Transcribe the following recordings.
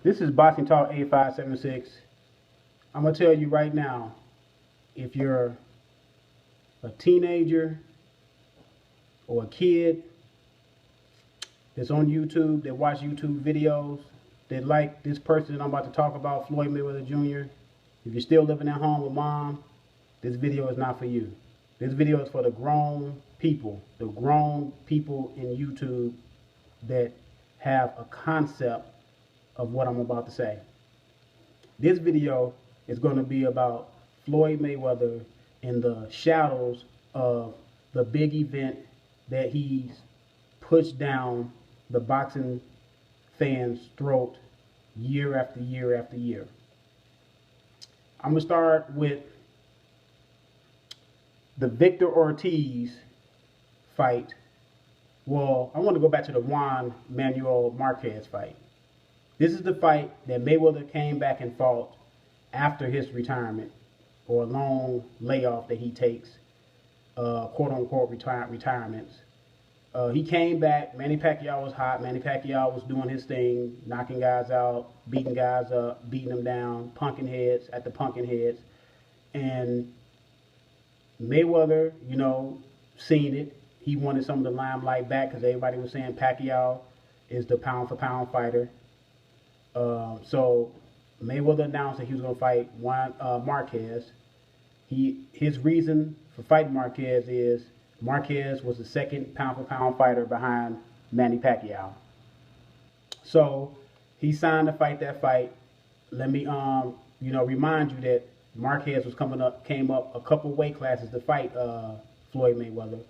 This is Boxing Talk 8576. I'm going to tell you right now, if you're a teenager or a kid that's on YouTube, that watch YouTube videos, that like this person that I'm about to talk about, Floyd Mayweather Jr., if you're still living at home with mom, this video is not for you. This video is for the grown people in YouTube that have a concept of what I'm about to say. This video is going to be about Floyd Mayweather in the shadows of the big event that he's pushed down the boxing fans' throat year after year after year. I'm going to start with the Victor Ortiz fight. Well, I want to go back to the Juan Manuel Marquez fight. This is the fight that Mayweather came back and fought after his retirement, or a long layoff that he takes, quote-unquote retirements. He came back. Manny Pacquiao was hot. Manny Pacquiao was doing his thing, knocking guys out, beating guys up, beating them down, punking heads at the punking heads. And Mayweather, seen it. He wanted some of the limelight back because everybody was saying Pacquiao is the pound-for-pound fighter. So Mayweather announced that he was going to fight Juan Marquez. His reason for fighting Marquez is Marquez was the second pound-for-pound fighter behind Manny Pacquiao. So he signed to fight that fight. Let me remind you that Marquez came up a couple weight classes to fight Floyd Mayweather.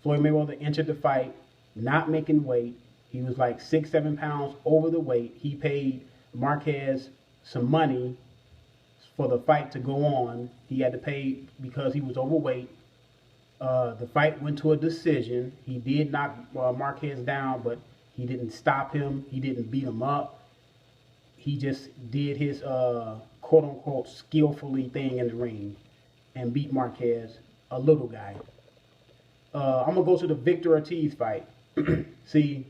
Floyd Mayweather entered the fight not making weight. He was like 6-7 pounds over the weight. He paid Marquez some money for the fight to go on. He had to pay because he was overweight. The fight went to a decision. He did knock Marquez down, but he didn't stop him. He didn't beat him up. He just did his quote-unquote skillfully thing in the ring and beat Marquez, a little guy. I'm going to go to the Victor Ortiz fight. See,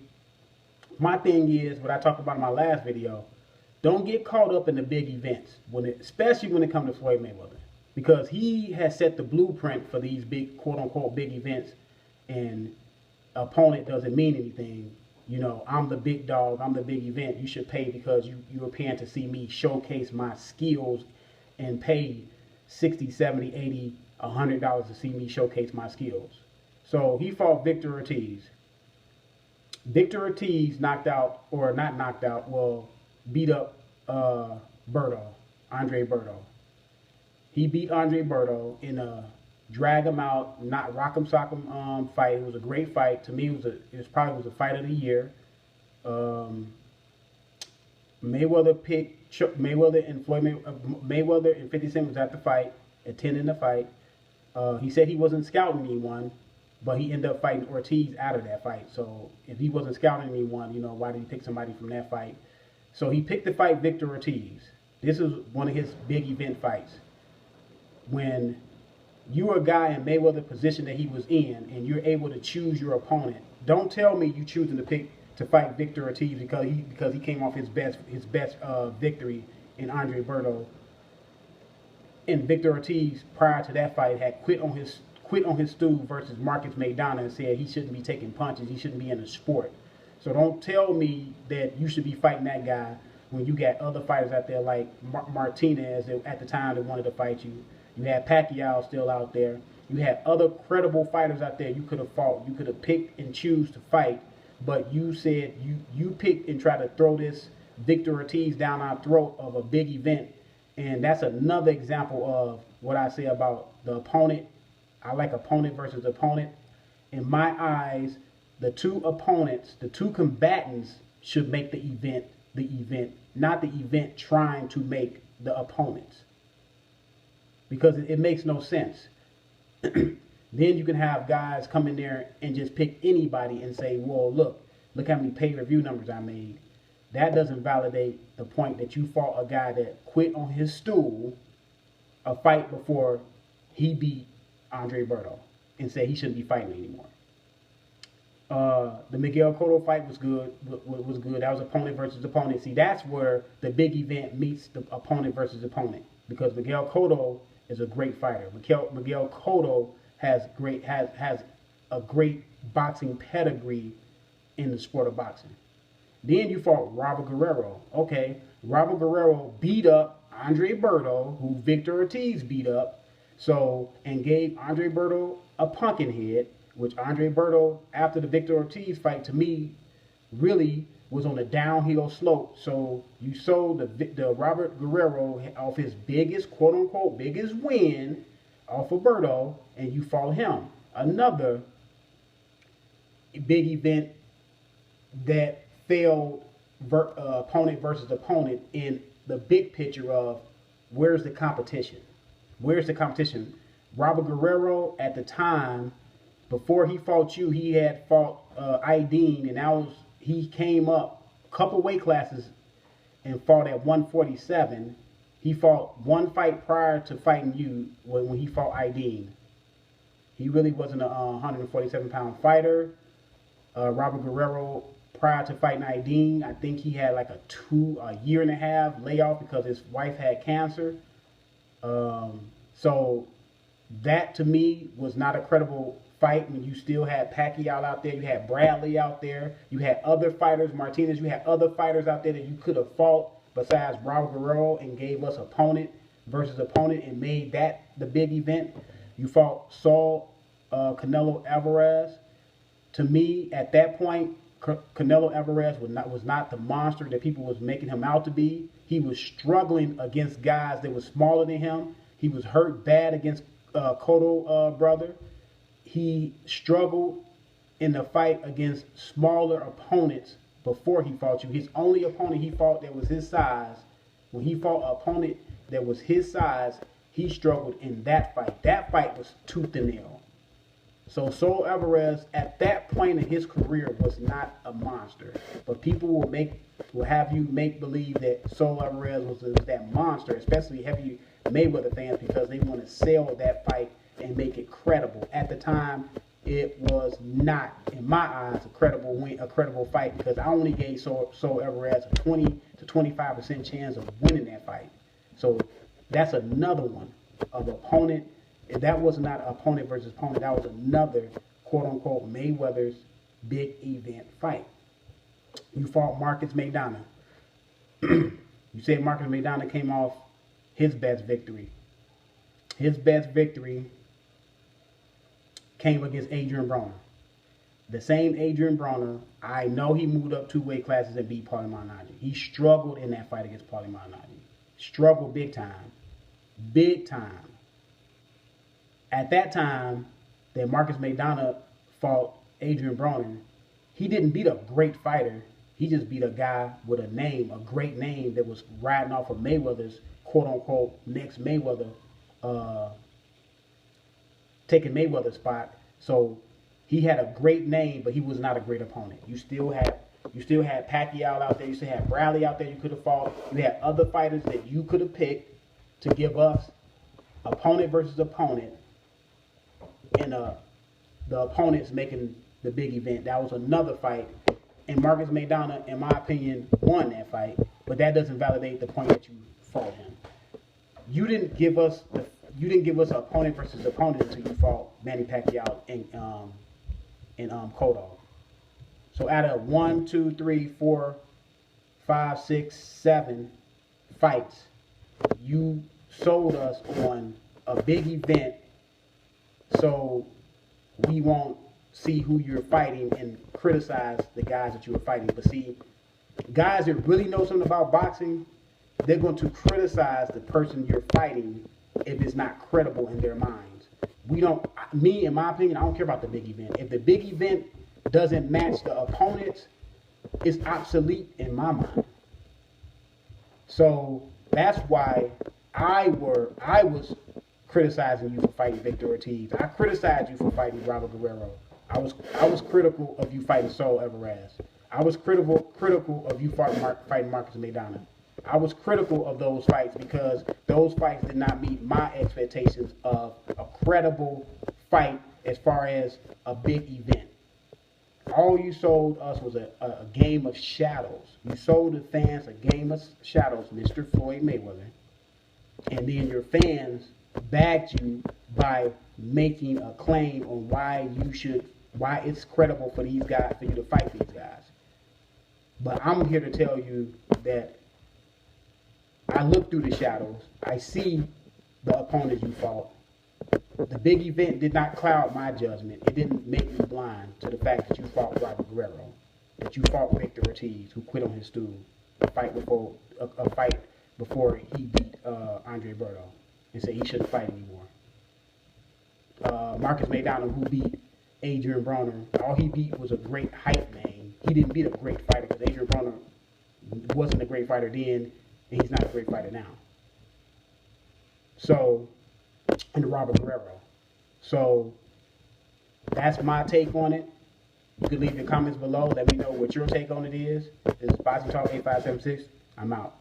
my thing is, what I talked about in my last video, don't get caught up in the big events, especially when it comes to Floyd Mayweather, because he has set the blueprint for these big, quote-unquote, big events, and opponent doesn't mean anything. I'm the big dog, I'm the big event. You should pay because you're paying to see me showcase my skills and pay $60, $70, $80, $100 to see me showcase my skills. So he fought Victor Ortiz. Victor Ortiz beat up Andre Berto. He beat Andre Berto in a drag him out, not rock 'em sock 'em fight. It was a great fight. To me, it probably was a fight of the year. Mayweather and 50 Cent was at the fight, attending the fight. He said he wasn't scouting anyone, but he ended up fighting Ortiz out of that fight. So if he wasn't scouting anyone, why did he pick somebody from that fight? So he picked to fight Victor Ortiz. This is one of his big event fights. When you're a guy in Mayweather's position that he was in, and you're able to choose your opponent, don't tell me you choosing to fight Victor Ortiz because he came off his best victory in Andre Berto. And Victor Ortiz, prior to that fight, had quit on his stool versus Marcus Maidana and said he shouldn't be taking punches, he shouldn't be in the sport. So don't tell me that you should be fighting that guy when you got other fighters out there like Martinez that at the time that wanted to fight you. You had Pacquiao still out there. You had other credible fighters out there you could have fought. You could have picked and choose to fight, but you said you picked and tried to throw this Victor Ortiz down our throat of a big event. And that's another example of what I say about the opponent. I like opponent versus opponent. In my eyes, the two opponents, the two combatants should make the event, not the event trying to make the opponents. Because it makes no sense. Then you can have guys come in there and just pick anybody and say, well, look how many pay-per-view numbers I made. That doesn't validate the point that you fought a guy that quit on his stool a fight before he beat Andre Berto and said he shouldn't be fighting anymore. The Miguel Cotto fight was good. Was good. That was opponent versus opponent. See, that's where the big event meets the opponent versus opponent, because Miguel Cotto is a great fighter. Miguel Cotto has a great boxing pedigree in the sport of boxing. Then you fought Robert Guerrero. Okay, Robert Guerrero beat up Andre Berto, who Victor Ortiz beat up, and gave Andre Berto a pumpkin head, which Andre Berto, after the Victor Ortiz fight, to me, really was on a downhill slope. So you sold the Robert Guerrero off his biggest, quote unquote, biggest win off of Berto, and you fought him. Another big event that failed opponent versus opponent in the big picture of where's the competition? Where's the competition? Robert Guerrero at the time, before he fought you, he had fought Aidin, and he came up a couple weight classes and fought at 147. He fought one fight prior to fighting you when he fought Aidin. He really wasn't a 147-pound fighter. Robert Guerrero, prior to fighting Aidin, I think he had like a year and a half layoff because his wife had cancer. So that to me was not a credible fight when you still had Pacquiao out there, you had Bradley out there, you had other fighters, Martinez, you had other fighters out there that you could have fought besides Robert Guerrero and gave us opponent versus opponent and made that the big event. You fought Saul Canelo Alvarez. To me, at that point, Canelo Alvarez was not the monster that people was making him out to be. He was struggling against guys that were smaller than him. He was hurt bad against Cotto brother. He struggled in the fight against smaller opponents before he fought you. His only opponent he fought that was his size, when he fought an opponent that was his size, he struggled in that fight. That fight was tooth and nail. So Saul Alvarez at that point in his career was not a monster. But people will have you make believe that Saul Alvarez was that monster, especially heavy Mayweather fans, because they want to sell that fight and make it credible. At the time, it was not, in my eyes, a credible fight, because I only gave Saul Alvarez a 20 to 25% chance of winning that fight. So that's another one of opponent. If that was not opponent versus opponent, that was another quote-unquote Mayweather's big event fight. You fought Marcus Maidana. You said Marcus Maidana came off his best victory. His best victory came against Adrian Broner. The same Adrian Broner, I know he moved up 2 weight classes and beat Paulie Malignaggi. He struggled in that fight against Paulie Malignaggi. Struggled big time. Big time. At that time that Marcus Maidana fought Adrian Broner, he didn't beat a great fighter. He just beat a guy with a name, a great name that was riding off of Mayweather's quote-unquote next Mayweather, taking Mayweather's spot. So he had a great name, but he was not a great opponent. You still had Pacquiao out there. You still had Bradley out there you could have fought. You had other fighters that you could have picked to give us opponent versus opponent, and the opponents making the big event. That was another fight, and Marcus Maidana, in my opinion, won that fight. But that doesn't validate the point that you fought him. You didn't give us opponent versus opponent until you fought Manny Pacquiao and Cotto. So out of 1, 2, 3, 4, 5, 6, 7 fights, you sold us on a big event, so we won't see who you're fighting and criticize the guys that you were fighting. But see, guys that really know something about boxing, they're going to criticize the person you're fighting if it's not credible in their minds. In my opinion, I don't care about the big event. If the big event doesn't match the opponents, it's obsolete in my mind. So that's why I was criticizing you for fighting Victor Ortiz. I criticized you for fighting Robert Guerrero. I was critical of you fighting Saul Alvarez. I was critical of you fighting Marcus Maidana. I was critical of those fights because those fights did not meet my expectations of a credible fight as far as a big event. All you sold us was a game of shadows. You sold the fans a game of shadows, Mr. Floyd Mayweather. And then your fans bagged you by making a claim on why it's credible for these guys, for you to fight these guys. But I'm here to tell you that I look through the shadows. I see the opponents you fought. The big event did not cloud my judgment. It didn't make me blind to the fact that you fought Robert Guerrero, that you fought Victor Ortiz, who quit on his stool, a fight before he beat Andre Berto and said he shouldn't fight anymore. Marcus McDonald, who beat Adrian Broner, all he beat was a great hype man. He didn't beat a great fighter because Adrian Broner wasn't a great fighter then, and he's not a great fighter now. So, and Robert Guerrero. So, that's my take on it. You can leave your comments below. Let me know what your take on it is. This is Boxing Talk 8576. I'm out.